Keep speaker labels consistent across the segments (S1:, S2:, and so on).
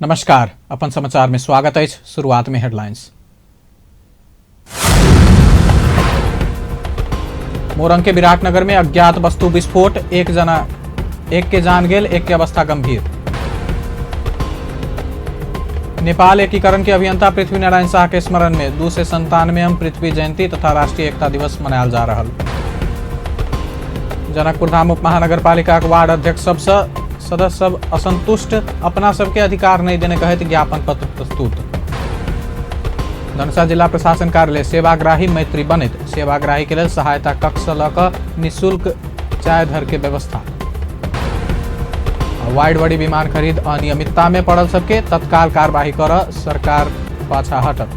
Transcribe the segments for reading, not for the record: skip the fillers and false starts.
S1: नमस्कार, अपन समाचार में स्वागत है। शुरुआत में हेडलाइंस। मोरंग के विराटनगर में अज्ञात वस्तु विस्फोट, एक के जान गेल, एक की अवस्था गंभीर। नेपाल एकीकरण के अभियंता पृथ्वी नारायण शाह के स्मरण में 297 पृथ्वी जयंती तथा राष्ट्रीय एकता दिवस मनायल जा रहा। जनकपुर धाम उप महानगरपालिका वार्ड अध्यक्ष सदस्य सब असंतुष्ट, अपना सबके अधिकार नहीं देने कहे ज्ञापन पत्र प्रस्तुत। धनुषा जिला प्रशासन कार्यालय सेवाग्राही मैत्री बनित, सेवाग्राही के लिए सहायता कक्ष लक निःशुल्क चाय धर के व्यवस्था। वाइड बॉडी विमान खरीद अनियमितता में पड़ल सबके तत्काल कार्यवाही कर सरकार पाछा हटत।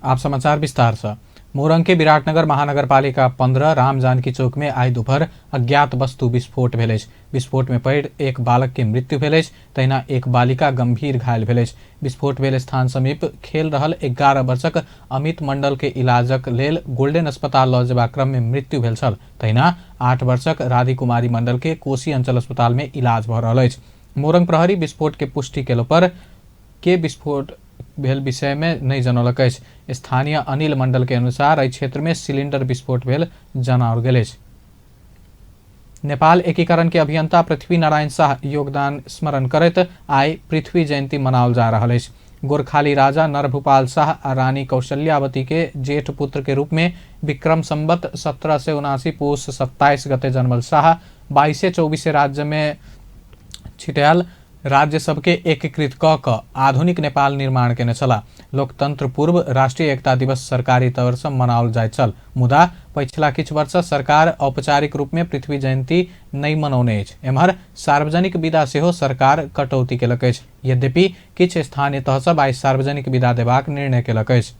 S1: आप समाचार विस्तार से। मोरंग के विराटनगर महानगरपालिका 15 राम जानकी चौक में आई दोपहर अज्ञात वस्तु विस्फोट भेल। विस्फोट में पड़ एक बालक के मृत्यु भेल, तहिना एक बालिका गंभीर घायल भेल। विस्फोट भेल स्थान समीप खेल रहल 11 वर्षक अमित मंडल के इलाजक लेल गोल्डन अस्पताल ल जेबाक क्रम में मृत्यु भेल छल। तहिना 8 वर्षक राधी कुमारी मंडल के कोशी अंचल अस्पताल में इलाज भ रहल अछि। मोरंग प्रहरी विस्फोट के पुष्टि केला पर के विस्फोट भेल विषय में नहीं जनौलक अछि। स्थानीय अनिल मंडल के अनुसार एहि क्षेत्र में सिलेंडर विस्फोट भेल जनाओल गेल अछि। नेपाल एकीकरण के अभियंता पृथ्वी नारायण शाह योगदान स्मरण करैत आई पृथ्वी जयंती मनाओल जा रहल अछि। गोरखाली राजा नरभूपाल शाह आ रानी कौशल्यावती के जेठ पुत्र के रूप में विक्रम संवत 1779 पूस 27 गते जन्मल शाह 22-24 राज्य में छिटायल राज्य सबके एकीकृत क आधुनिक नेपाल निर्माण केने छला। लोकतंत्र पूर्व राष्ट्रीय एकता दिवस सरकारी तौर से मनाओल जाय छल, मुदा पिछला किछु वर्ष सरकार औपचारिक रूप में पृथ्वी जयंती नहीं मनौने अछि। एम्हर सार्वजनिक विदा सेहो सरकार कटौती केलक अछि। यद्यपि किछु स्थानीय तह सब आई सार्वजनिक विदा देबाक निर्णय केलक अछि।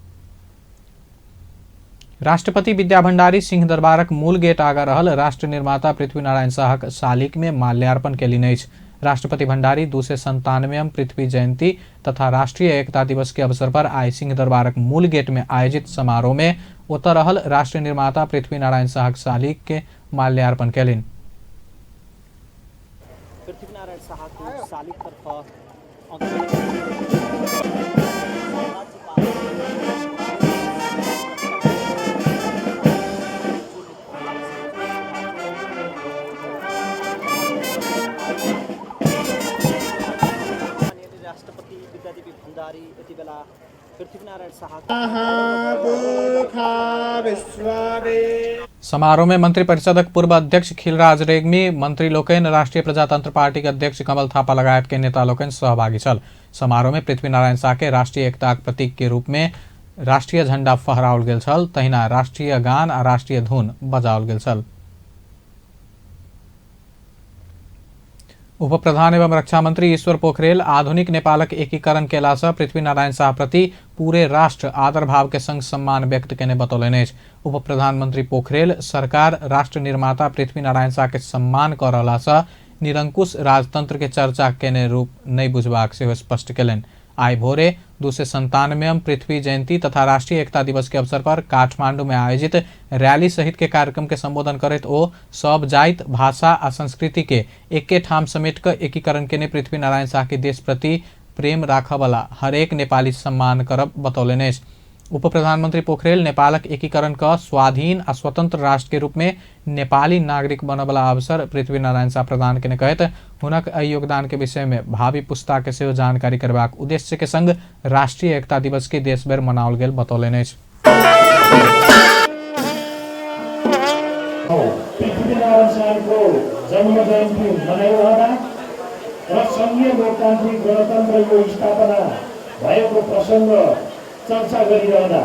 S1: राष्ट्रपति विद्या भण्डारी सिंह दरबारक मूल गेट आगा रहल राष्ट्र निर्माता पृथ्वी नारायण शाहक शालिग में माल्यार्पण केलनि अछि। राष्ट्रपति भण्डारी 297 पृथ्वी जयंती तथा राष्ट्रीय एकता दिवस के अवसर पर आई सिंह दरबारक मूल गेट में आयोजित समारोह में ओतऽ रहल राष्ट्र निर्माता पृथ्वी नारायण शाहक शालिग के माल्यार्पण केलनि।
S2: पृथ्वी नारायण शाहको शालिग राष्ट्रपति विद्यादेवी भण्डारी यति बेला पृथ्वी नारायण शाह
S1: समारोह में मंत्री परिषदक पूर्व अध्यक्ष खिलराज रेग्मी, मंत्री लोकन, राष्ट्रीय प्रजातंत्र पार्टी के अध्यक्ष कमल थापा लगायत के नेता लोकन सहभागी छल। समारोह में पृथ्वी नारायण शाह के राष्ट्रीय एकता प्रतीक के रूप में राष्ट्रीय झंडा फहराओल गेल छल, तहिना राष्ट्रीय गान आ राष्ट्रीय धुन बजाओल गेल छल। उप प्रधान एवं रक्षा मंत्री ईश्वर पोखरेल आधुनिक नेपालक एकीकरण केला से पृथ्वी नारायण शाह प्रति पूरे राष्ट्र आदर भाव के संग सम्मान व्यक्त केने बतौलनि अछि। उप प्रधानमंत्री पोखरेल सरकार राष्ट्र निर्माता पृथ्वी नारायण शाह के सम्मान कर रहला से निरंकुश राजतंत्र के चर्चा केने रूप नहीं बुझबाक सेहो स्पष्ट केलनि। आई भोरे 297 पृथ्वी जयंती तथा राष्ट्रीय एकता दिवस के अवसर पर काठमांडू में आयोजित रैली सहित के कार्यक्रम के संबोधन करैत ओ सब जाति भाषा आ संस्कृति के एके ठाम समेट कर एकीकरण केने पृथ्वी नारायण शाह के देश प्रति प्रेम राखय वाला हरेक नेपाली सम्मान करब बतौलनि अछि। उप प्रधानमंत्री पोखरेल नेपालक एकीकरण का स्वाधीन आ स्वतंत्र राष्ट्र के रूप में नेपाली नागरिक बनय वाला अवसर पृथ्वी नारायण शाह प्रदान केने कहैत हुनक एहि योगदान के विषय में भावी पुस्ता के सेहो जानकारी करबाक उद्देश्य के संग राष्ट्रीय एकता दिवस के देश भर मनाओल गेल बतौलनि अछि।
S3: पृथ्वी नारायण शाहको जन्म जयन्ती मनाइरहँदा र संघीय लोकतान्त्रिक गणतन्त्रको स्थापना भएको प्रसङ्ग चर्चा गरिरहँदा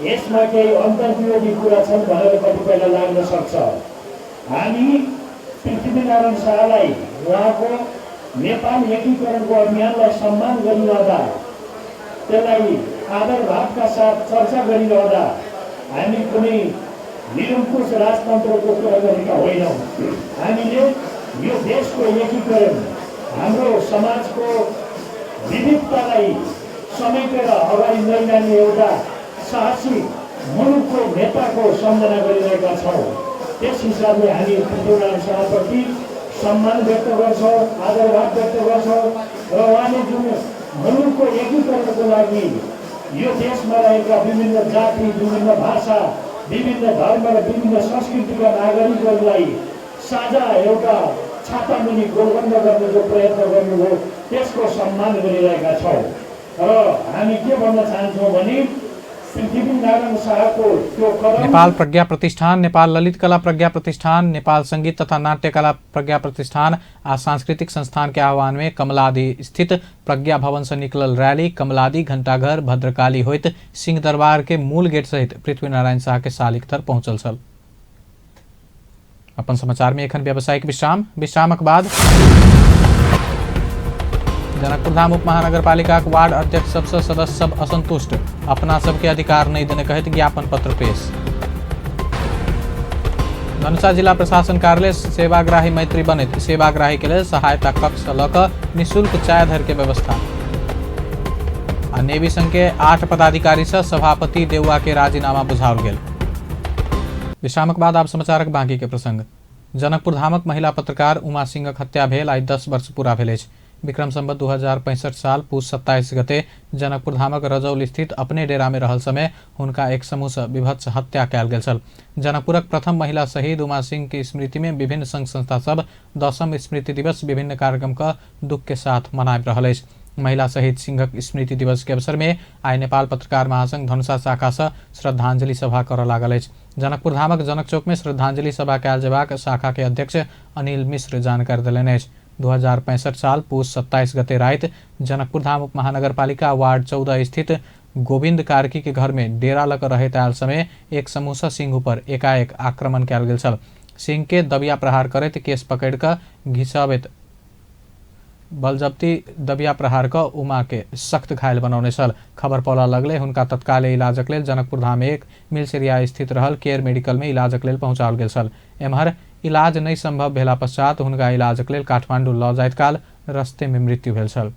S3: यसमा केही अन्तर्विरोधी कुरा छन् भनेर कतिपयलाई लाग्न सक्छ। हामी पृथ्वी नारायण शाहलाई उहाँको नेपाल एकीकरणको अभियानलाई सम्मान गरिरहँदा, त्यसलाई आदर भावका साथ चर्चा गरिरहँदा हामी कुनै निरङ्कुश राजतन्त्रको कुरा गरेका होइनौँ। हामीले यो देशको एकीकरण, हाम्रो समाजको विविधतालाई समेटेर अगाडि लैजाने एउटा साहसी मुलुकको नेताको सम्झना गरिरहेका छौँ। त्यस हिसाबले हामी पृथ्वी नारायण शाहप्रति सम्मान व्यक्त गर्छौँ, आदरभाव व्यक्त गर्छौँ। र उहाँले जुन मुलुकको एकीकरणको लागि यो देशमा रहेका विभिन्न जाति, विभिन्न भाषा, विभिन्न धर्म र विभिन्न संस्कृतिका नागरिकहरूलाई साझा एउटा छातामुनि गोलबन्द गर्ने जो प्रयत्न गर्नुभयो त्यसको सम्मान गरिरहेका छौँ। र हामी के भन्न चाहन्छौँ भने पृथ्वीनारायण शाहको त्यो कदम
S1: नेपाल प्रज्ञा प्रतिष्ठान, नेपाल ललित कला प्रज्ञा प्रतिष्ठान, नेपाल संगीत तथा नाट्य कला प्रज्ञा प्रतिष्ठान आ सांस्कृतिक संस्थान के आह्वान में कमलादी स्थित प्रज्ञा भवन से निकलल रैली कमलादी, घंटाघर, भद्रकाली होइत सिंह दरबार के मूल गेट सहित पृथ्वीनारायण शाह के शालिक तर पहुंचल छल। अपन समाचार में एखन व्यावसायिक विश्रामक बाद जनकपुर धाम उप महानगरपालिका वार्ड अध्यक्ष सबसे सदस्य सब असंतुष्ट, अपना सबके अधिकार नहीं देने कहित ज्ञापन पत्र पेश। धनुषा जिला प्रशासन कार्यालय सेवाग्राही मैत्री बनित, सेवाग्राही के लिए सहायता कक्ष लक निःशुल्क चाय धर के व्यवस्था। नेवी संघ के 8 पदाधिकारी से सभापति देउवा के राजीनामा बुझाओल गेल। विश्रामक बाद आप समाचारक बाकी के प्रसंग। जनकपुर धामक महिला पत्रकार उमा सिंहक हत्या भेल आई 10 वर्ष पूरा भेल अछि। विक्रम संवत 2065 साल पूस 27 गते जनकपुर धामक रजौल स्थित अपने डेरा में रहल समय हुनका एक समूह से विभत्स हत्या कयल गेल छल। जनकपुरक प्रथम महिला शहीद उमा सिंह की स्मृति में विभिन्न संघ संस्था सब 10म स्मृति दिवस विभिन्न कार्यक्रम का दुख के साथ मनाबि रहल अछि। महिला शहीद सिंहक स्मृति दिवस के अवसर में आई नेपाल पत्रकार महासंघ धनुषा शाखा से श्रद्धांजलि सभा करऽ लागल अछि। जनकपुर धामक जनक चौक में श्रद्धांजलि सभा कयल जेबाक शाखा के अध्यक्ष अनिल मिश्र जानकारी देलनि अछि। 2065 साल पूस 27 गते रात जनकपुर धाम उप महानगरपालिका वार्ड 14 स्थित गोविंद कार्की के घर में डेरा लग रहैत आयल समय एक समूह से सिंह पर एकाएक आक्रमण कयल गेल छल। सिंह के दबिया प्रहार करैत केस पकड़ कऽ घिसाबैत बलजब्ती दबिया प्रहार क उमा के सख्त घायल बनौने छल। खबर पौला लगले हुनका तत्काले इलाजक लेल जनकपुर धाम 1 मिलसेरिया स्थित रहल केयर मेडिकल में इलाजक लेल पहुंचाओल गेल छल। एम्हर इलाज नहीं संभव भेला पश्चात हुनका इलाजक लेल काठमांडू लऽ जाइत काल रस्ते में मृत्यु भेल छल।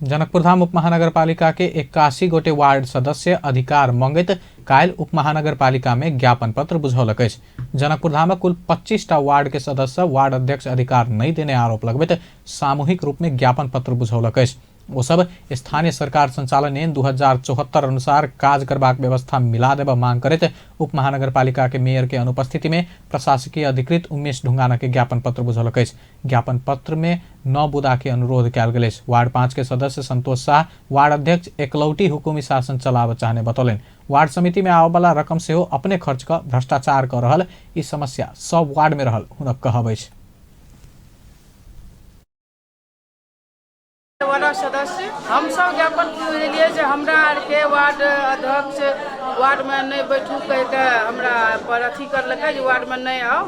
S1: जनकपुर धाम उप महानगरपालिका के 81 गोटे वार्ड सदस्य अधिकार मंगैत काल्हि उप महानगरपालिका में ज्ञापन पत्र बुझौलक अछि। जनकपुर धामक कुल 25टा वार्ड के सदस्य वार्ड अध्यक्ष अधिकार नहीं देने आरोप लगबैत सामूहिक रूप में ज्ञापन पत्र बुझौलक अछि। ओ सब स्थानीय सरकार संचालन ऐन 2074 अनुसार काज करबाक व्यवस्था मिला देबा मांग करैत उप महानगरपालिका के मेयर के अनुपस्थिति में प्रशासकीय अधिकृत उमेश ढुंगाना के ज्ञापन पत्र बुझौलक अछि। ज्ञापन पत्र में 9 बुदा के अनुरोध कयल गेल अछि। वार्ड 5 के सदस्य संतोष शाह वार्ड अध्यक्ष एकलौटी हुकुमी शासन चलाब चाहने बतौलनि। वार्ड समिति में आवे वाला रकम से अपने खर्च का भ्रष्टाचार कर रहल ई समस्या सब वार्ड में रहल हुनक कहब अछि।
S4: वार्ड सदस्य हम सब ज्ञापन दिलियै जे हमरा आर के वार्ड अध्यक्ष वार्ड में नहीं बैठू कह के हमरा पर अथी करलकै जे वार्ड में नहीं आओ।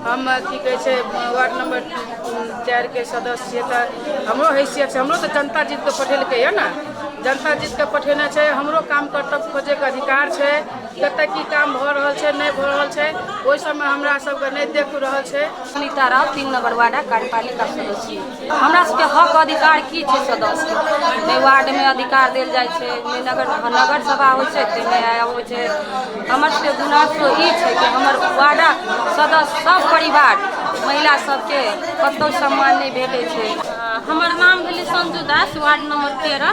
S4: हम की कहे छै वार्ड नंबर 4 के सदस्य तऽ हमरो हैसियत छै, हमरो तऽ जनता जीत के पठेलकै है ना, जनता जीत के पठेने छै। हमरो काम कर्तव्य खोजे के अधिकार छै, कतऽ की काम भऽ रहल छै नहीं भऽ रहल छै ओहि समय हमरा सबके नहीं देख रहल छै।
S5: सुनीता राव 3 नंबर वार्ड कार्यपालिका सदस्य। हमरा सबके हक अधिकार की छै सदस्य नहीं वार्ड में अधिकार देल जाइ छै, नहीं नगर सभा होइ छै ताहिमे होइ छै। हमर सबके गुनासो ई छै कि हमर वार्ड सदस्य सब परिवार महिला सबके कतौ सम्मान नहीं भेटै छै।
S6: हमर नाम भेलै संजू दास, वार्ड नंबर 13।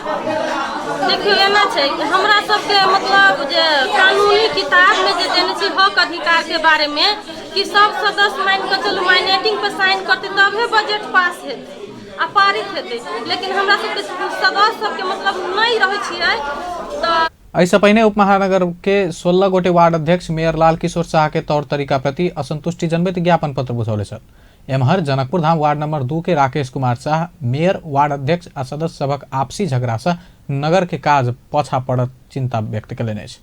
S6: देखियो एना छै कि हमरा सबके मतलब जे कानूनी किताब में जे देने छै हक अधिकार के बारे में कि सब सदस्य मान के चलू माइनेटिंग पे साइन करते तबे बजट पास हेतै आ पारित हेतै, लेकिन हमरा सबके सदस्य सबके मतलब नहीं रहै छियै। तो
S1: ऐसा पहिने उप महानगर के 16 गोटे वार्ड अध्यक्ष मेयर लाल किशोर शाह के तौर तरीका प्रति असंतुष्टि जनबैत ज्ञापन पत्र बुझौले छल। एम्हर जनकपुर धाम वार्ड नंबर 2 के राकेश कुमार शाह मेयर वार्ड अध्यक्ष आ सदस्य सभक आपसी झगड़ा से नगर के काज पाछा पड़त चिंता व्यक्त कयलनि अछि।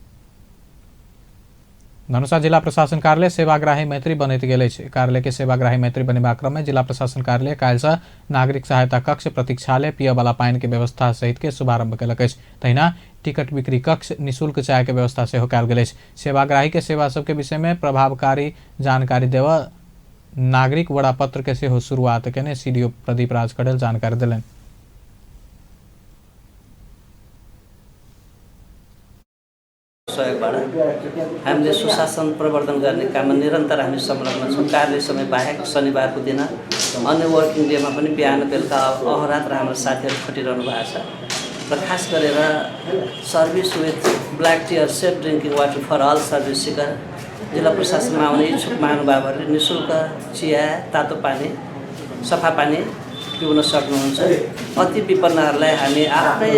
S1: धनुषा जिला प्रशासन कार्यालय सेवाग्राही मैत्री बनैत गेल अछि। कार्यालय के सेवाग्राही मैत्री बनेबाक क्रम में जिला प्रशासन कार्यालय काल्हि से नागरिक सहायता कक्ष, प्रतीक्षालय, पिय वाला पानि के व्यवस्था सहित के शुभारंभ कयलक अछि। तहिना टिकट बिक्री कक्ष, निःशुल्क चाय के व्यवस्था सेहो कयल गेल अछि। सेवाग्राही के सेवा सबके विषय में प्रभावकारी जानकारी देवा नागरिक वड़ा पत्र के सेहो शुरुआत केने सीडीओ प्रदीप राज कड़ेल जानकारी देलनि।
S2: सहयोगबाट हामीले सुशासन प्रवर्धन गर्ने काममा निरन्तर हामी संलग्न छौँ। कार्य समय बाहेक शनिबारको दिन अन्य वर्किङ डेमा पनि बिहान बेलुका अहरात्र हाम्रो साथीहरू खटिरहनु भएको छ र खास गरेर service with black tea or safe drinking water for all service seeker जिल्ला प्रशासनमा आउने इच्छुक महानुभावहरूले निःशुल्क चिया, तातो पानी, सफा पानी पिउन सक्नुहुन्छ। अति विपन्नहरूलाई हामी आफ्नै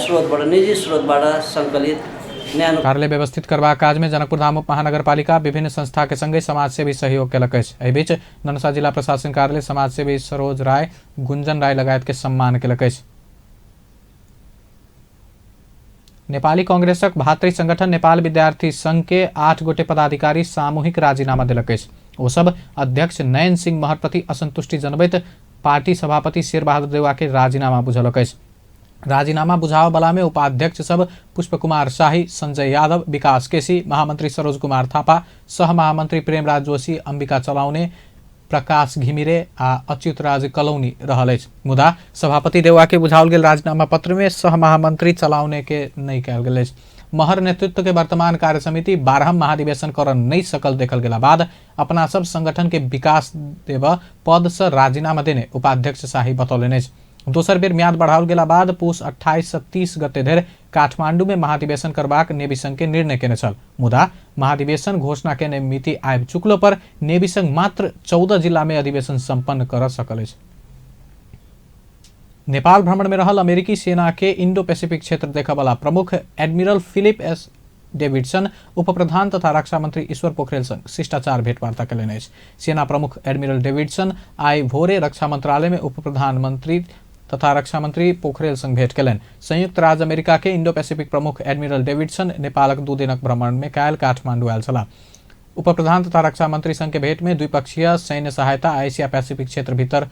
S2: स्रोतबाट, निजी स्रोतबाट सङ्कलित न्यानो
S1: कार्यालय व्यवस्थित करबाक काज में जनकपुर धाम उप महानगरपालिका विभिन्न संस्था के संगे समाजसेवी सहयोग केलक अछि। एहि बीच धनुषा जिला प्रशासन कार्यालय समाजसेवी सरोज राय, गुंजन राय लगायत के सम्मान केलक अछि। नेपाली कांग्रेसक भातृ संगठन नेपाल विद्यार्थी संघ के 8 गोटे पदाधिकारी सामूहिक राजीनामा देलक अछि। ओ सब अध्यक्ष नयन सिंह महर प्रति असंतुष्टि जनबैत पार्टी सभापति शेरबहादुर देउवा के राजीनामा बुझलक अछि। राजीनामा बुझाव वाला में उपाध्यक्ष सब पुष्प कुमार शाही, संजय यादव, विकास केसी, महामंत्री सरोज कुमार थापा, सह महामंत्री प्रेमराज जोशी, अंबिका चलाउने, प्रकाश घिमिरे आ अच्युतराज कलौनी रहल अछि। मुदा सभापति देउवा के बुझाओल गेल राजीनामा पत्र में सह महामंत्री चलाउने के नहीं कयल गेल अछि। महर नेतृत्व के वर्तमान कार्य समिति 12 महाधिवेशन कर नहीं सकल देखल गेला बाद अपना सब संगठन के विकास देव पद से राजीनामा देने उपाध्यक्ष शाही बतौलनि अछि। दोसर बेर म्याद बढ़ाओल गेला बाद पुष 28 से 30 गते धरि काठमांडू में महाधिवेशन करबाक नेवी संघ के निर्णय केने छल। मुदा महाधिवेशन घोषणा केने मिति आबि चुकलो पर नेवी संघ मात्र 14 जिला में अधिवेशन संपन्न कर सकल अछि। नेपाल भ्रमण में रहल अमेरिकी सेना के इंडो पैसिफिक क्षेत्र देखा वाला प्रमुख एडमिरल फिलिप एस डेविडसन उप प्रधान तथा रक्षा मंत्री ईश्वर पोखरेल संग शिष्टाचार भेंटवार्ता कयलनि अछि। सेना प्रमुख एडमिरल डेविडसन आइ भोरे रक्षा मंत्रालय में उप प्रधानमंत्री तथा रक्षा मंत्री पोखरेल संग भेंट कयलनि। संयुक्त राज्य अमेरिका के इंडो पैसिफिक प्रमुख एडमिरल डेविडसन नेपालक 2 दिनक भ्रमण में काल्हि काठमांडू आयल छलाह। उप प्रधान तथा रक्षा मंत्री संग के भेंट में द्विपक्षीय सैन्य सहायता, एशिया पैसिफिक क्षेत्र भीतर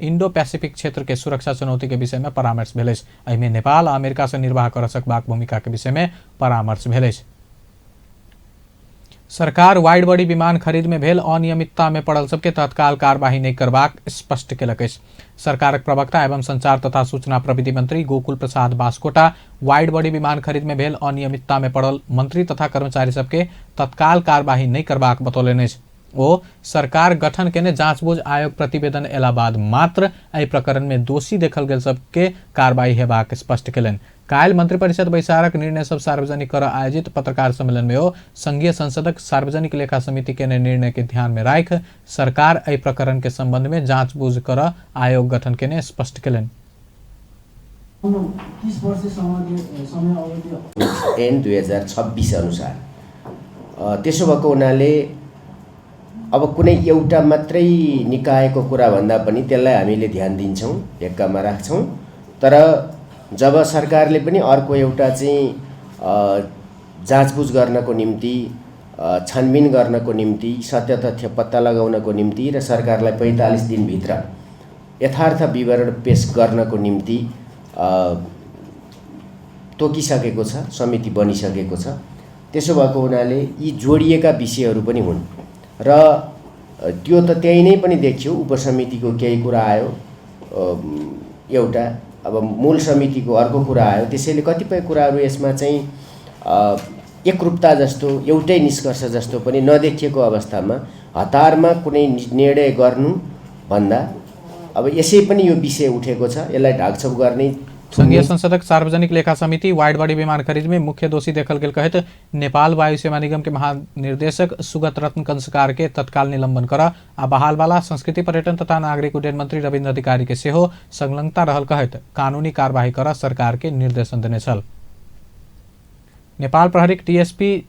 S1: इंडो पैसिफिक क्षेत्र के सुरक्षा चुनौती के विषय में परामर्श भेल अछि। एहि में नेपाल आ अमेरिका से निर्वाह कर सकबाक भूमिका के विषय में परामर्श भेल अछि। सरकार वाइड बॉडी विमान खरीद में भेल अनियमितता में पड़ल सबके तत्काल कार्यवाही नहीं करबाक स्पष्ट केलक अछि। सरकारक प्रवक्ता एवं संचार तथा सूचना प्रविधि मंत्री गोकुल प्रसाद बास्कोटा वाइड बॉडी विमान खरीद में भेल अनियमितता में पड़ल मंत्री तथा कर्मचारी सबके तत्काल कार्यवाही नहीं करबाक बतौलनि अछि। ओ सरकार गठन केने जांचबूझ आयोग प्रतिवेदन एला बाद मात्र एहि प्रकरण में दोषी देखल गेल सबके कार्रवाई हेबाक स्पष्ट केलनि। काल्हि मंत्रिपरिषद बैसारक निर्णय सब सार्वजनिक कर आयोजित पत्रकार सम्मेलन में ओ संघीय संसदक सार्वजनिक लेखा समिति के निर्णय के ध्यान में राख सरकार एहि प्रकरण के संबंध में जांचबूझ कर आयोग गठन केने स्पष्ट केलनि।
S7: 2026 अनुसार त्यसो भएको हुनाले अब कुनै एउटा मात्रै निकायको कुरा भन्दा पनि त्यसलाई हामीले ध्यान दिन्छौं, ढेक्कामा राख्छौं। तर जब सरकारले पनि अर्को एउटा चाहिँ जाँचबुझ गर्नको निम्ति, छानबिन गर्नको निम्ति, सत्य तथ्य पत्ता लगाउनको निम्ति र सरकारलाई 45 दिनभित्र यथार्थ विवरण पेश गर्नको निम्ति तोकिसकेको छ, समिति बनिसकेको छ। त्यसो भएको हुनाले यी जोडिएका विषयहरू पनि हुन् र त्यो त त्यही नै पनि देखियो। उपसमितिको केही कुरा आयो, एउटा अब मूल समितिको अर्को कुरा आयो। त्यसैले कतिपय कुराहरू यसमा चाहिँ एकरूपता जस्तो, एउटै निष्कर्ष जस्तो पनि नदेखिएको अवस्थामा हतारमा कुनै निर्णय गर्नु भन्दा अब यसै पनि यो विषय उठेको छ, यसलाई ढाकछोप गर्ने।
S1: संघीय संसदक सार्वजनिक लेखा समिति वाइड बॉडी विमान खरीद में मुख्य दोषी देखल गेल कहत नेपाल वायु सेवा निगम के महानिर्देशक सुगत रत्न कंसकार के तत्काल निलंबन कर आ बहाल वाला संस्कृति पर्यटन तथा नागरिक उड्डयन मंत्री रविन्द्र अधिकारी के सेहो संलग्नता रहल कहत कानूनी कार्यवाही कर सरकार के निर्देशन देने छल। नेपाल प्रहरीक टीएसपी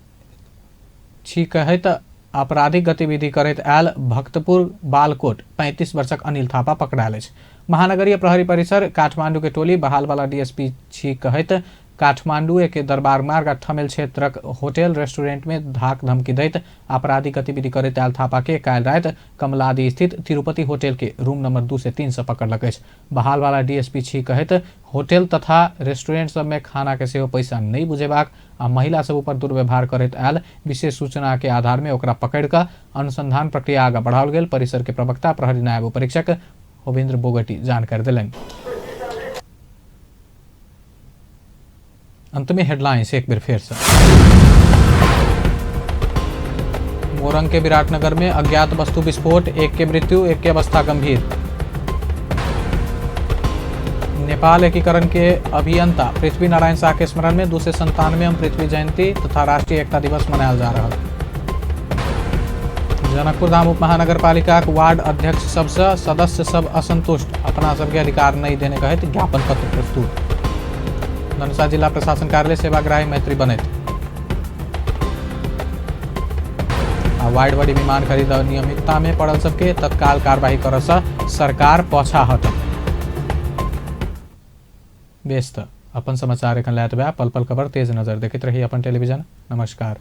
S1: छी कहत आपराधिक गतिविधि करैत आयल भक्तपुर बालकोट 35 वर्षक अनिल थापा पकड़ायल अछि। महानगरीय प्रहरी परिसर काठमांडू के टोली बहालवाला डीएसपी छी कहत काठमांडू के दरबार मार्ग ठमेल क्षेत्रक होटल रेस्टोरेंट में धाक धमकी दैत आपराधिक गतिविधि करैत आयल थापा के काल्हि रात कमलादी स्थित तिरुपति होटल के रूम नंबर 2 से 3 से पकड़लक अछि। बहालवाला डीएसपी छी कहत होटल तथा रेस्टोरेंट सब में खाना के सेहो पैसा नहीं बुझेबाक आ महिला सब ऊपर दुर्व्यवहार करैत आयल विशेष सूचना के आधार में ओकरा पकड़ कर अनुसंधान प्रक्रिया आगा बढ़ाओल गेल। परिसर के प्रवक्ता प्रहरी नायब उपरीक्षक होवेंद्र बोगटी जानकारी दिलनि। अंत में हेडलाइंस एक बार फिर से। मोरंग के विराटनगर में अज्ञात वस्तु विस्फोट, एक की मृत्यु, एक की अवस्था गंभीर। नेपाल एकीकरण के अभियंता पृथ्वी नारायण शाह के स्मरण में 297 पृथ्वी जयंती तथा राष्ट्रीय एकता दिवस मनाया जा रहा है। जनकपुर धाम उप महानगर पालिका वार्ड अध्यक्ष सबसे सदस्य सब असंतुष्ट, अपना सबके अधिकार नहीं देने का है ज्ञापन पत्र प्रस्तुत। धनुषा जिला प्रशासन कार्यालय सेवाग्राही मैत्री बने थे। वाइड बॉडी विमान खरीद अनियमितता में पड़ल सबके तत्काल कार्रवाई कर सरकार पछा हटल। व्यस्त अपन समाचार एखन लायत बा पल पल खबर तेज नजर देखते रही अपन टेलीविजन। नमस्कार।